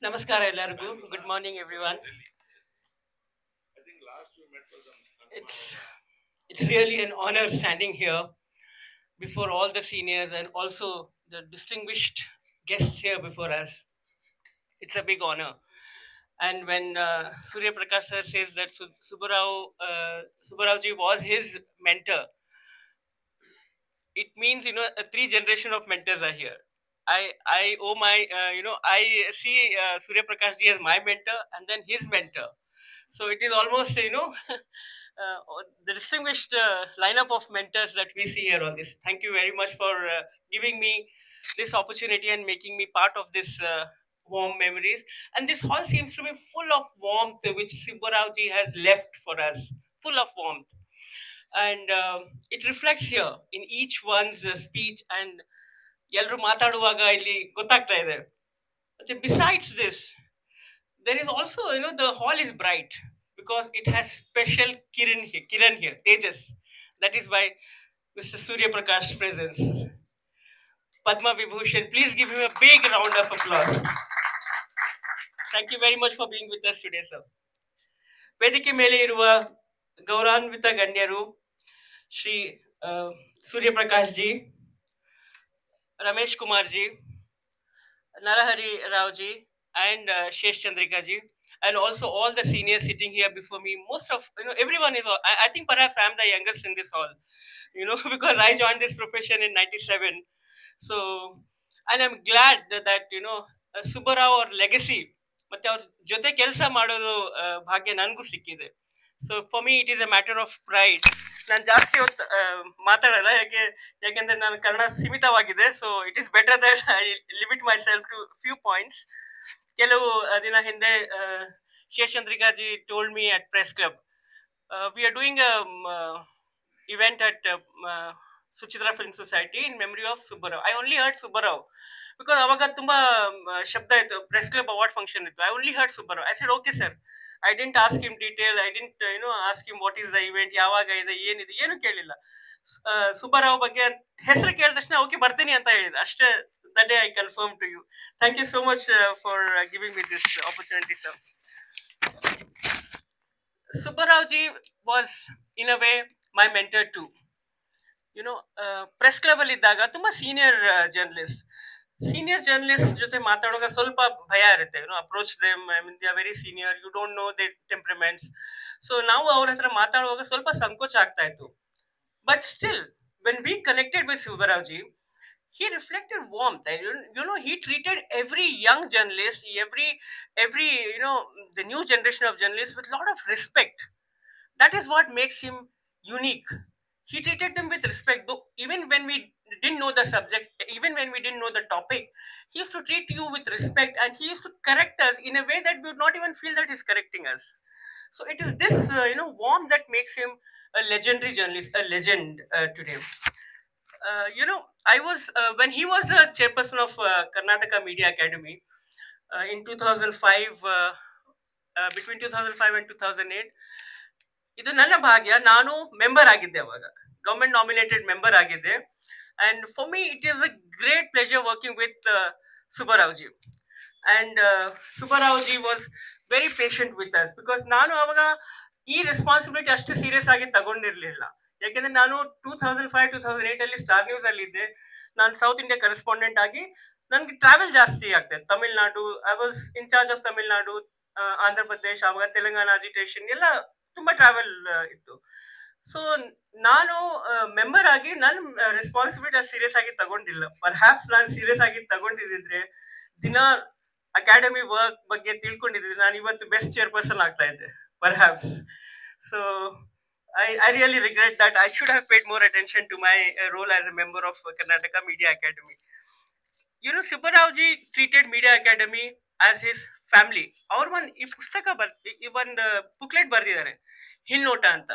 Namaskar ellargu. Good morning, everyone. It's it's really an honor standing here before all the seniors and also the distinguished guests here before us. It's a big honor. And when Surya Prakash sir says that Subbarao ji was his mentor, it means a three generation of mentors are here. I owe my I see Surya Prakash ji as my mentor and then his mentor. So it is almost the distinguished lineup of mentors that we see here on this. Thank you very much for giving me this opportunity and making me part of this warm memories. And this hall seems to be full of warmth, which Simbarao ji has left for us, full of warmth. And it reflects here in each one's speech and ಎಲ್ಲರೂ ಮಾತಾಡುವಾಗ ಇಲ್ಲಿ ಗೊತ್ತಾಗ್ತಾ ಇದೆ. ಮತ್ತೆ besides this, there is also the hall is bright because it has special Kiran here, Tejas. That is why Mr. Surya Prakash's presence. Padma Vibhushan, please give him a big round of applause. Thank you very much for being with us today, sir. ವೇದಿಕೆ ಮೇಲೆ ಇರುವ ಗೌರವಾನ್ವಿತ ಗಣ್ಯರು Shri Surya Prakash ji, Ramesh Kumar ji, Narahari Rao ji, and Shesh Chandrika ji, and also all the seniors sitting here before me. Most of everyone is. I think perhaps I'm the youngest in this hall. Because I joined this profession in '97. So, and I'm glad that Subbarao ಅವ್ರ legacy ಮತ್ತೆ ಅವ್ರ ಜೊತೆ ಕೆಲಸ ಮಾಡೋದು ಭಾಗ್ಯ ನನಗೂ ಸಿಕ್ಕಿದೆ. So for me it is a matter of pride. ನಾನು ಜಾಸ್ತಿ ಹೊತ್ತು ಮಾತಾಡಲ್ಲ ಯಾಕೆಂದ್ರೆ ನಾನು ಕನ್ನಡ ಸೀಮಿತವಾಗಿದೆ. So it is better that I limit myself to few points. ಕೆಲವು ದಿನ ಹಿಂದೆ Seshachandrika ji told me at press club we are doing event at Suchitra Film Society in memory of Subbarao. I only heard Subbarao because ಅವಾಗ ತುಂಬಾ ಶಬ್ದ ಇತ್ತು, press club award function ಇತ್ತು. I only heard Subbarao. I said okay sir. I didn't ask him detail. I didn't ask him what is the event, ಯಾವಾಗ ಇದೆ, ಏನಿದೆ, ಏನು ಕೇಳಿಲ್ಲ. ಸುಬ್ಬರಾವ್ ಬಗ್ಗೆ ಹೆಸರು ಕೇಳಿದ ತಕ್ಷಣ ಓಕೆ ಬರ್ತೀನಿ ಅಂತ ಹೇಳಿದ ಅಷ್ಟೇ. that day I confirm to you. Thank you so much for giving me this opportunity, sir. Subbarao ji was in a way my mentor too. Press club ಅಲ್ಲಿ ಇದ್ದಾಗ ತುಂಬಾ ಸೀನಿಯರ್ ಜರ್ನಲಿಸ್ಟ್ ಜೊತೆ ಮಾತಾಡುವಾಗ ಸ್ವಲ್ಪ ಭಯ ಇರುತ್ತೆ. Approach them, I mean they are very senior, you don't know the temperaments. So ನಾವು ಅವ್ರ ಹತ್ರ ಮಾತಾಡುವಾಗ ಸ್ವಲ್ಪ ಸಂಕೋಚ ಆಗ್ತಾ ಇತ್ತು. But still when we connected with Subbarao ji, he reflected warmth. He treated every young journalist, every the new generation of journalists with a lot of respect. That is what makes him unique. He treated them with respect, though even when we didn't know the subject, even when we didn't know the topic, he used to treat you with respect and he used to correct us in a way that we would not even feel that he's correcting us. So it is this warmth that makes him a legendary journalist, a legend today. I was when he was a chairperson of Karnataka Media Academy in 2005, between 2005 and 2008. ಇದು ನನ್ನ ಭಾಗ್ಯ. ನಾನು member ಆಗಿದ್ದೆ ಅವಾಗ, government nominated member ಆಗಿದ್ದೆ. And for me it is a great pleasure working with Subbarao ji. And Subbarao ji was very patient with us because ನಾನು ಅವಾಗ ಈ responsibility ಅಷ್ಟು ಸೀರಿಯಸ್ ಆಗಿ ತಗೊಂಡಿರ್ಲಿಲ್ಲ. ಯಾಕೆಂದ್ರೆ ನಾನು 2005-2008 ಅಲ್ಲಿ ಸ್ಟಾರ್ ನ್ಯೂಸ್ ಅಲ್ಲಿ ಇದ್ದೆ. ನಾನು ಸೌತ್ ಇಂಡಿಯಾ ಕರೆಸ್ಪಾಂಡೆಂಟ್ ಆಗಿ ನನ್ಗೆ ಟ್ರಾವೆಲ್ ಜಾಸ್ತಿ ಆಗ್ತದೆ. Tamil Nadu, I was in charge of Tamil Nadu, Andhra Pradesh, ಆವಾಗ ತೆಲಂಗಾಣ ಅಜಿಟೇಷನ್ ಎಲ್ಲ ತುಂಬಾ ಟ್ರಾವೆಲ್ ಇತ್ತು. ಸೊ ನಾನು ಮೆಂಬರ್ ಆಗಿ ನನ್ನ ರೆಸ್ಪಾನ್ಸಿಬಿಲಿಟಿ ಅಷ್ಟು ಸೀರಿಯಸ್ ಆಗಿ ತಗೊಂಡಿಲ್ಲ. ಪರ್ಹ್ಯಾಪ್ಸ್ ನಾನು ಸೀರಿಯಸ್ ಆಗಿ ತಗೊಂಡಿದ್ರೆ ದಿನ ಅಕಾಡೆಮಿ ವರ್ಕ್ ಬಗ್ಗೆ ತಿಳ್ಕೊಂಡಿದ್ರೆ ನಾನು ಇವತ್ತು ಬೆಸ್ಟ್ ಚೇರ್ಪರ್ಸನ್ ಆಗ್ತಾ ಇದ್ದೆ, perhaps. So I really regret that. I should have paid more attention to my role as a member of Karnataka Media Academy. Subbarao ji treated Media Academy as his family. ಅವ್ರು ಈ ಪುಸ್ತಕ ಒಂದು booklet ಬರ್ದಿದ್ದಾರೆ, ಹಿನ್ನೋಟ ಅಂತ.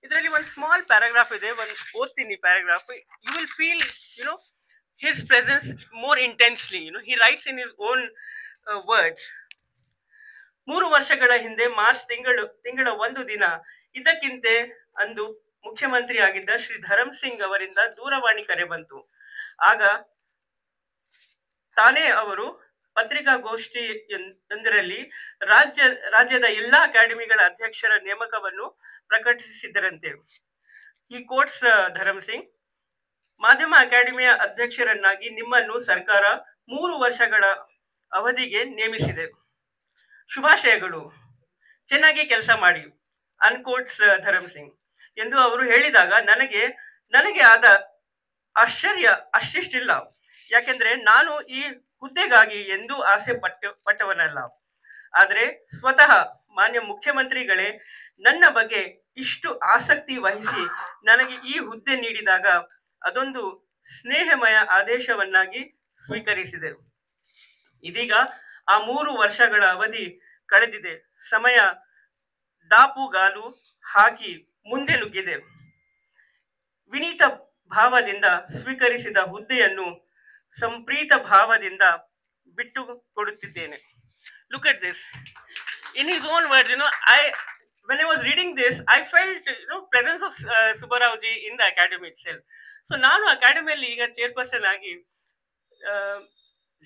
ಇದರಲ್ಲಿ ಒಂದು small paragraph ಇದೆ, ಒಂದು ಓದ್ತೀನಿ paragraph. You will feel his presence more intensely. He writes in his own words. 3 ವರ್ಷಗಳ ಹಿಂದೆ ಮಾರ್ಚ್ ತಿಂಗಳ ಒಂದು ದಿನ ಇದಕ್ಕಿಂತೆ ಅಂದು ಮುಖ್ಯಮಂತ್ರಿ ಆಗಿದ್ದ ಶ್ರೀ ಧರಮ್ ಸಿಂಗ್ ಅವರಿಂದ ದೂರವಾಣಿ ಕರೆ ಬಂತು. ಆಗ ತಾನೇ ಅವರು ಪತ್ರಿಕಾಗೋಷ್ಠಿ ಒಂದರಲ್ಲಿ ರಾಜ್ಯ ರಾಜ್ಯದ ಎಲ್ಲಾ ಅಕಾಡೆಮಿಗಳ ಅಧ್ಯಕ್ಷರ ನೇಮಕವನ್ನು ಪ್ರಕಟಿಸಿದ್ದರಂತೆ. ಈ ಕೋಟ್ಸ್ ಧರಮ್ ಸಿಂಗ್, ಮಾಧ್ಯಮ ಅಕಾಡೆಮಿಯ ಅಧ್ಯಕ್ಷರನ್ನಾಗಿ ನಿಮ್ಮನ್ನು ಸರ್ಕಾರ 3 ವರ್ಷಗಳ ಅವಧಿಗೆ ನೇಮಿಸಿದೆ. ಶುಭಾಶಯಗಳು, ಚೆನ್ನಾಗಿ ಕೆಲಸ ಮಾಡಿ, ಅನ್ಕೋಟ್ಸ್ ಧರಮ್ ಸಿಂಗ್ ಎಂದು ಅವರು ಹೇಳಿದಾಗ ನನಗೆ ಆದ ಆಶ್ಚರ್ಯ ಅಷ್ಟಿಷ್ಟಿಲ್ಲ. ಯಾಕೆಂದ್ರೆ ನಾನು ಈ ಹುದ್ದೆಗಾಗಿ ಎಂದೂ ಆಸೆ ಪಟ್ಟವನಲ್ಲ. ಆದರೆ ಸ್ವತಃ ಮಾನ್ಯ ಮುಖ್ಯಮಂತ್ರಿಗಳೇ ನನ್ನ ಬಗ್ಗೆ ಇಷ್ಟು ಆಸಕ್ತಿ ವಹಿಸಿ ನನಗೆ ಈ ಹುದ್ದೆ ನೀಡಿದಾಗ ಅದೊಂದು ಸ್ನೇಹಮಯ ಆದೇಶವನ್ನಾಗಿ ಸ್ವೀಕರಿಸಿದೆ. ಇದೀಗ ಆ 3 ವರ್ಷಗಳ ಅವಧಿ ಕಳೆದಿದೆ. ಸಮಯ ದಾಪುಗಾಲು ಹಾಕಿ ಮುಂದೆ ನುಗ್ಗಿದೆ. ವಿನೀತ ಭಾವದಿಂದ ಸ್ವೀಕರಿಸಿದ ಹುದ್ದೆಯನ್ನು ಸಂಪ್ರೀತ ಭಾವದಿಂದ ಬಿಟ್ಟು ಕೊಡುತ್ತಿದ್ದೇನೆ. Look at this. In his own words, when I was reading this, I felt, presence of Subbarao ji in the academy itself. So ನಾನು ಅಕಾಡೆಮಿಯಲ್ಲಿ ಈಗ ಚೇರ್ಪರ್ಸನ್ ಆಗಿ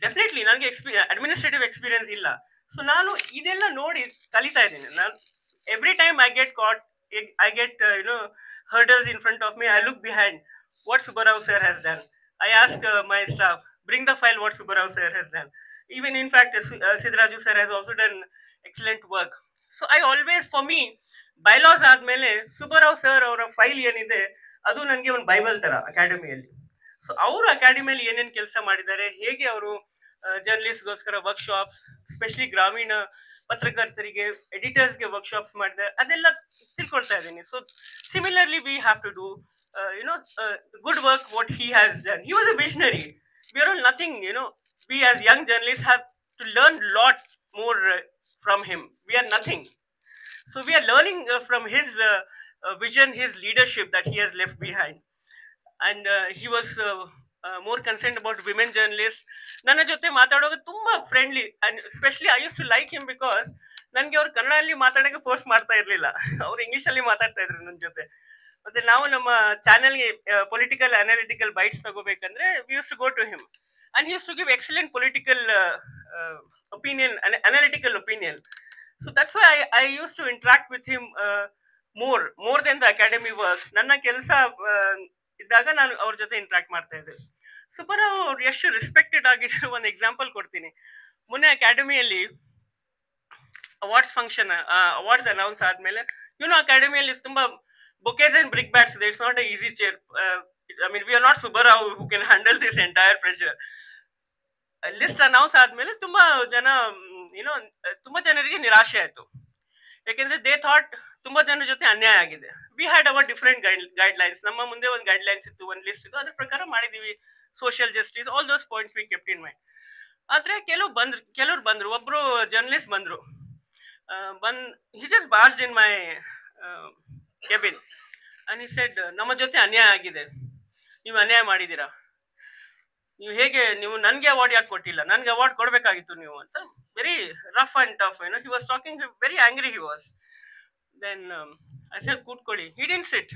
ಡೆಫಿನೆಟ್ಲಿ ನನಗೆ ಅಡ್ಮಿನಿಸ್ಟ್ರೇಟಿವ್ ಎಕ್ಸ್ಪೀರಿಯನ್ಸ್ ಇಲ್ಲ. ಸೊ ನಾನು ಇದೆಲ್ಲ ನೋಡಿ ಕಲಿತಾ ಇದ್ದೀನಿ. ನಾನು every time I get hurdles in front of me, I look behind what Subbarao sir has done. I ask my staff, bring the file what Subbarao sir has done. Even in fact, Sidraju sir has also done excellent work. So I always, for me, bylaws ಆದ್ಮೇಲೆ Subbarao sir ಅವರ file ಏನಿದೆ ಅದು ನನಗೆ ಒಂದು Bible ತರ ಅಕಾಡೆಮಿಯಲ್ಲಿ. So ಅವರು ಅಕಾಡೆಮಿಯಲ್ಲಿ ಏನೇನು ಕೆಲಸ ಮಾಡಿದ್ದಾರೆ, ಹೇಗೆ ಅವರು ಜರ್ನಲಿಸ್ಟ್ಗೋಸ್ಕರ ವರ್ಕ್ಶಾಪ್ಸ್, ಸ್ಪೆಷಲಿ ಗ್ರಾಮೀಣ ಪತ್ರಕರ್ತರಿಗೆ, ಎಡಿಟರ್ಸ್ಗೆ ವರ್ಕ್ಶಾಪ್ಸ್ ಮಾಡಿದ್ದಾರೆ, ಅದೆಲ್ಲ ತಿಳ್ಕೊಳ್ತಾ ಇದ್ದೀನಿ. So similarly we have to do good work what he has done. He was a visionary. We are all nothing, we as young journalists have to learn lot more from him. We are nothing. So we are learning from his vision, his leadership that he has left behind. And he was more concerned about women journalists. ನನ್ನ ಜೊತೆ ಮಾತಾಡುವಾಗ ತುಂಬಾ friendly, and especially I used to like him because ನನಗೆ ಅವ್ರು ಕನ್ನಡದಲ್ಲಿ ಮಾತಾಡೋಕೆ force ಮಾಡ್ತಾ ಇರಲಿಲ್ಲ. ಅವ್ರು ಇಂಗ್ಲಿಷಲ್ಲಿ ಮಾತಾಡ್ತಾ ಇದ್ರು ನನ್ನ ಜೊತೆ. ಮತ್ತೆ ನಾವು ನಮ್ಮ ಚಾನೆಲ್ಗೆ ಪೊಲಿಟಿಕಲ್ ಅನಾಲಿಟಿಕಲ್ ಬೈಟ್ಸ್ ತಗೋಬೇಕಂದ್ರೆ we use to go to him, and he use to give excellent political opinion, analytical opinion. So that's why I use to interact with him more than the academy work. ನನ್ನ ಕೆಲಸ ಇದ್ದಾಗ ನಾನು ಅವ್ರ ಜೊತೆ interact ಮಾಡ್ತಾ ಇದ್ದೆ. ಸುಬ್ಬರಾವ್ ಅವ್ರು ಎಷ್ಟು ರೆಸ್ಪೆಕ್ಟೆಡ್ ಆಗಿದ್ರು ಒಂದು ಎಕ್ಸಾಂಪಲ್ ಕೊಡ್ತೀನಿ. ಮೊನ್ನೆ ಅಕಾಡೆಮಿಯಲ್ಲಿ ಅವಾರ್ಡ್ಸ್ ಫಂಕ್ಷನ್, ಅವಾರ್ಡ್ಸ್ ಅನೌನ್ಸ್ ಆದ್ಮೇಲೆ ಅಕಾಡೆಮಿಯಲ್ಲಿ ತುಂಬಾ bouquets and brickbats. It's not an easy chair. I mean, we are not Subbarao who can handle this entire pressure. List announce ಆದ್ಮೇಲೆ ತುಂಬಾ ಜನರಿಗೆ ನಿರಾಶೆ ಆಯ್ತು. ಯಾಕೆಂದ್ರೆ ದೇ ಥಾಟ್ ತುಂಬಾ ಜನರ ಜೊತೆ ಅನ್ಯಾಯ ಆಗಿದೆ. We had our different guidelines. ನಮ್ಮ ಮುಂದೆ ಒಂದು ಗೈಡ್ಲೈನ್ಸ್ ಇತ್ತು, ಒಂದು ಲಿಸ್ಟ್ ಇತ್ತು, ಅದ್ರ ಪ್ರಕಾರ ಮಾಡಿದೀವಿ. Social justice, all those points we kept in mind. ಆದ್ರೆ ಕೆಲವ್ರು ಬಂದ್ರು. ಒಬ್ರು ಜರ್ನಲಿಸ್ಟ್ ಬಂದ್ರು. he just barged in my cabin and he said, ನಮ್ಮ ಜೊತೆ ಅನ್ಯಾಯ ಆಗಿದೆ, ನೀವು ಅನ್ಯಾಯ ಮಾಡಿದ್ದೀರಾ, ನೀವು ನನಗೆ ಅವಾರ್ಡ್ ಯಾಕೆ ಕೊಟ್ಟಿಲ್ಲ, ನನಗೆ ಅವಾರ್ಡ್ ಕೊಡಬೇಕಾಗಿತ್ತು ನೀವು ಅಂತ. Very rough and tough, he was talking very angry he was. Then I said, ಕೂತ್ಕೊಳ್ಳಿ. he didn't sit.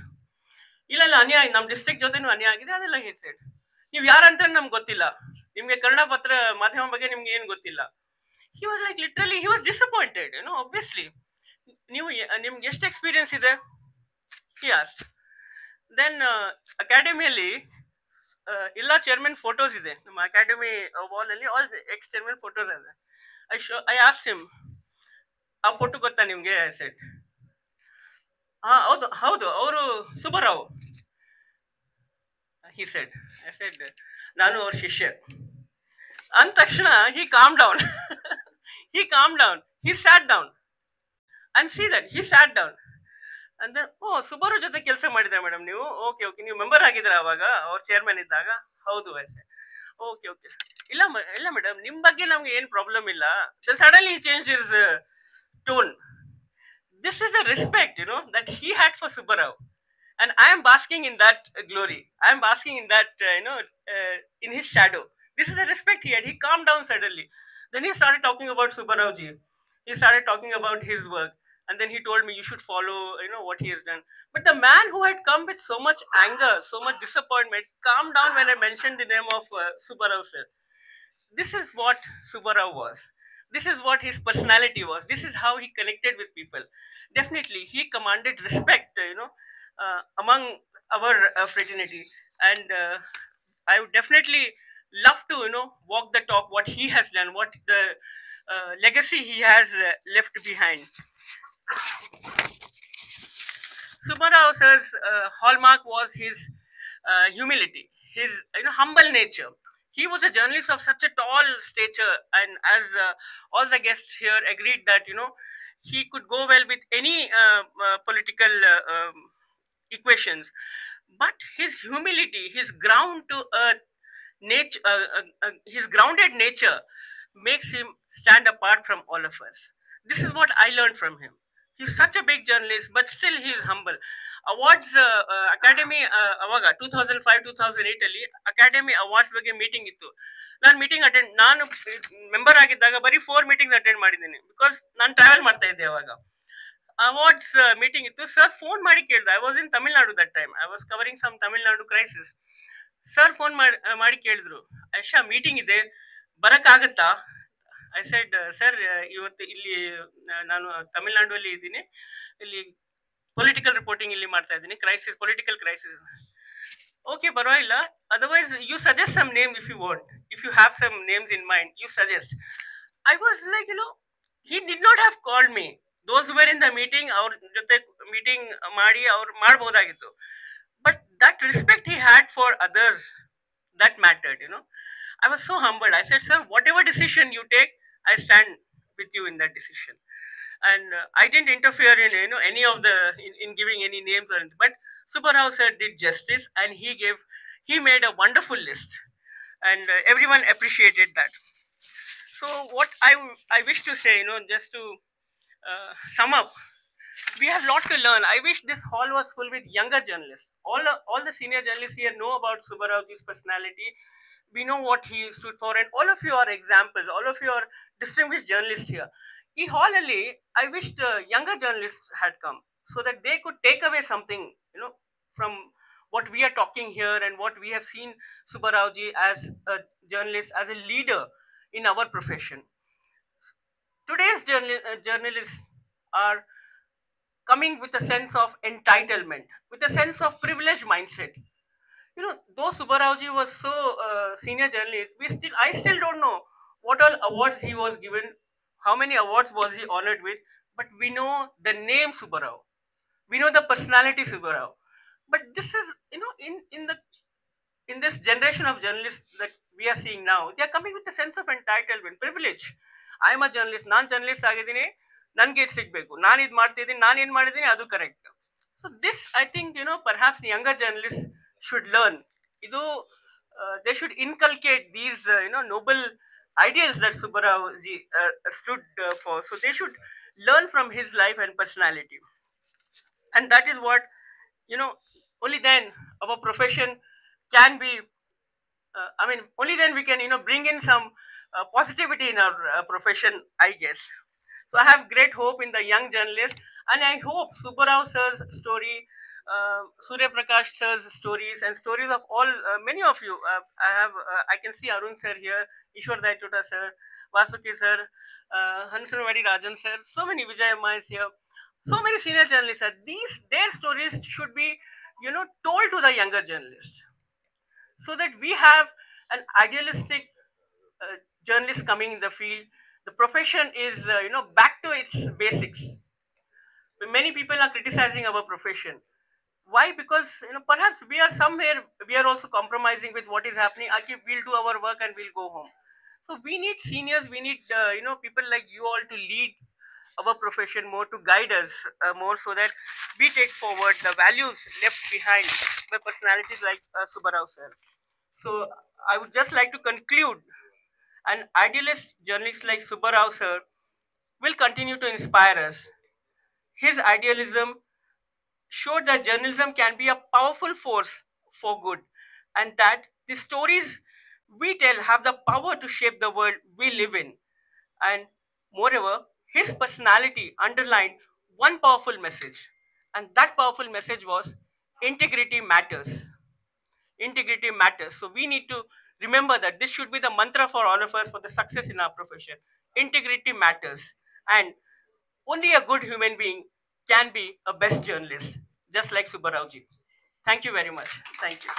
ಇಲ್ಲ ಅನ್ಯಾಯ, ನಮ್ಮ ಡಿಸ್ಟ್ರಿಕ್ಟ್ ಜೊತೆನೂ ಅನ್ಯಾಯ ಆಗಿದೆ, ಅದೆಲ್ಲ he said. ನೀವು ಯಾರಂತ ನಮ್ಗೆ ಗೊತ್ತಿಲ್ಲ, ನಿಮ್ಗೆ ಕನ್ನಡ ಪತ್ರ ಮಾಧ್ಯಮ ಬಗ್ಗೆ ನಿಮ್ಗೆ ಏನು ಗೊತ್ತಿಲ್ಲ. he was like literally he was disappointed, obviously. ನಿಮ್ಗೆ ಎಷ್ಟು ಎಕ್ಸ್ಪೀರಿಯನ್ಸ್ ಇದೆ, he asked. Then ಅಕಾಡೆಮಿಯಲ್ಲಿ ಎಲ್ಲ ಚೇರ್ಮನ್ ಫೋಟೋಸ್ ಇದೆ ನಮ್ಮ ಅಕಾಡೆಮಿ ವಾಲ್ ಅಲ್ಲಿ. ಆಲ್ ಎಕ್ಸ್ ಚೇರ್ಮನ್ ಫೋಟೋಸ್ ಇದೆ. ಐ ಆಸ್ಕ್ಡ್ ಹಿಮ್, ಆ ಫೋಟೋ ಗೊತ್ತಾ ನಿಮ್ಗೆ? ಐ ಸೆಡ್, ಹೌದು ಅವರು Subbarao. he said, I said, ನಾನು ಅವ್ರ ಶಿಷ್ಯ ಅಂದ ತಕ್ಷಣ he calmed down. he sat down and see that he sat down and then, Subbarao ಜೊತೆ ಕೆಲಸ ಮಾಡಿದ್ರೆ ಮೇಡಮ್ ನೀವು? ಓಕೆ, ನೀವು ಮೆಂಬರ್ ಆಗಿದ್ರ ಅವಾಗ ಅವ್ರ ಚೇರ್ಮನ್ ಇದ್ದಾಗ? ಹೌದು. ಓಕೆ, ಇಲ್ಲ ಮೇಡಮ್, ನಿಮ್ ಬಗ್ಗೆ ನಮ್ಗೆ ಏನ್ ಪ್ರಾಬ್ಲಮ್ ಇಲ್ಲ. Suddenly he changed his tone. This is the respect that he had for Subbarao, and I am basking in that glory. I am basking in that in his shadow. This is the respect he had. He calmed down suddenly. Then he started talking about Subbarao ji. He started talking about his work, and then he told me you should follow what he has done. But the man who had come with so much anger, so much disappointment, calmed down when I mentioned the name of Subbarao sir. this is what Subarao was. This is what his personality was. This is how he connected with people. Definitely, he commanded respect, among our fraternity, and I would definitely love to, walk the talk. What he has done, what the legacy he has left behind. Subbarao sir's hallmark was his humility, his humble nature. He was a journalist of such a tall stature, and as all the guests here agreed that he could go well with any political equations. But his humility, his ground to earth nature, his grounded nature makes him stand apart from all of us. This is what I learned from him. He's such a big journalist, but still he is humble. Awards Academy ಅವಾಗ 2005-2008 ಅಲ್ಲಿ academy awards ಬಗ್ಗೆ meeting ಇತ್ತು. ನಾನು meeting attend ನಾನು member ಆಗಿದ್ದಾಗ ಬರೀ 4 meetings attend ಮಾಡಿದ್ದೀನಿ, because ನಾನು ಟ್ರಾವೆಲ್ ಮಾಡ್ತಾ ಇದ್ದೆ ಅವಾಗ. ಅವಾರ್ಡ್ಸ್ ಮೀಟಿಂಗ್ ಇತ್ತು. ಸರ್ ಫೋನ್ ಮಾಡಿ ಕೇಳ್ದೆ. I was in Tamil Nadu that time. I was covering some Tamil Nadu crisis. Sir phone ಮಾಡಿ ಕೇಳಿದ್ರು, ಐಶಾ ಮೀಟಿಂಗ್ ಇದೆ, ಬರಕ್ಕಾಗತ್ತಾ? ಐ ಸೆಡ್, ಸರ್ ಇವತ್ತು ಇಲ್ಲಿ ನಾನು ತಮಿಳ್ನಾಡು ಇದ್ದೀನಿ, ಇಲ್ಲಿ ಪೊಲಿಟಿಕಲ್ ರಿಪೋರ್ಟಿಂಗ್ ಇಲ್ಲಿ ಮಾಡ್ತಾ ಇದ್ದೀನಿ, ಕ್ರೈಸಿಸ್, ಪೊಲಿಟಿಕಲ್ ಕ್ರೈಸಿಸ್. ಓಕೆ, ಪರವಾಗಿಲ್ಲ, otherwise you suggest some name if you want, if you have some names in mind, you suggest. I was like, he did not have called me. Those who were in the meeting, ಅವ್ರ ಜೊತೆ meeting ಮಾಡಿ ಅವ್ರು ಮಾಡ್ಬೋದಾಗಿತ್ತು. But that respect he had for others, that mattered. I was so humbled. I said, sir, whatever decision you take, I stand with you in that decision. And I didn't interfere in any of the in giving any names or anything. But Subbarao sir did justice, and he made a wonderful list, and everyone appreciated that. So what I wish to say, just to sum up, we have a lot to learn. I wish this hall was full with younger journalists. All the senior journalists here know about Subbaraoji's personality. We know what he stood for, and all of you are examples. All of you are distinguished journalists here. ಈ ಹಾಲಲ್ಲಿ I wish the younger journalists had come, so that they could take away something, from what we are talking here and what we have seen Subbaraoji as a journalist, as a leader in our profession. Today's journalists are coming with a sense of entitlement, with a sense of privilege mindset. Though Subbaraoji was so senior journalist, I still don't know what all awards he was given, how many awards was he honored with, but we know the name Subbarao, we know the personality Subbarao. But this is, in this generation of journalists that we are seeing now, they are coming with a sense of entitlement, privilege. I am a journalist, ನಾನು journalist ಆಗಿದ್ದೀನಿ, ನನಗೆ ಇದು ಸಿಗಬೇಕು, ನಾನು ಇದು ಮಾಡ್ತಿದ್ದೀನಿ, ನಾನು ಏನು ಮಾಡಿದ್ದೀನಿ ಅದು correct. So this I think perhaps younger journalists should learn. ಇದು they should inculcate these noble ideals that Subbarao ji stood for. So they should learn from his life and personality, and that is what, only then our profession can be, only then we can bring in some positivity in our profession, I guess. So I have great hope in the young journalist, and I hope Subbarao sir's story, Surya Prakash sir's stories, and stories of all many of you. I can see Arun sir here, Ishwar Daituta sir, Vasuki sir, Hansunwadi Rajan sir, so many Vijay Amma is here, so many senior journalists. Their stories should be told to the younger journalists, so that we have an idealistic journalist coming in the field. The profession is back to its basics. Many people are criticizing our profession. Why? Because perhaps we are somewhere, we are also compromising with what is happening. Okay, we'll do our work and we'll go home. So we need seniors, we need people like you all to lead our profession more, to guide us more, so that we take forward the values left behind by personalities like Subbarao sir. So I would just like to conclude, an idealist journalist like Subbarao sir will continue to inspire us. His idealism showed that journalism can be a powerful force for good, and that the stories we tell have the power to shape the world we live in. And moreover, his personality underlined one powerful message, and that powerful message was integrity matters. Integrity matters. So we need to Remember that this should be the mantra for all of us for the success in our profession. Integrity matters, and only a good human being can be a best journalist, just like Subbarao ji. Thank you very much. Thank you.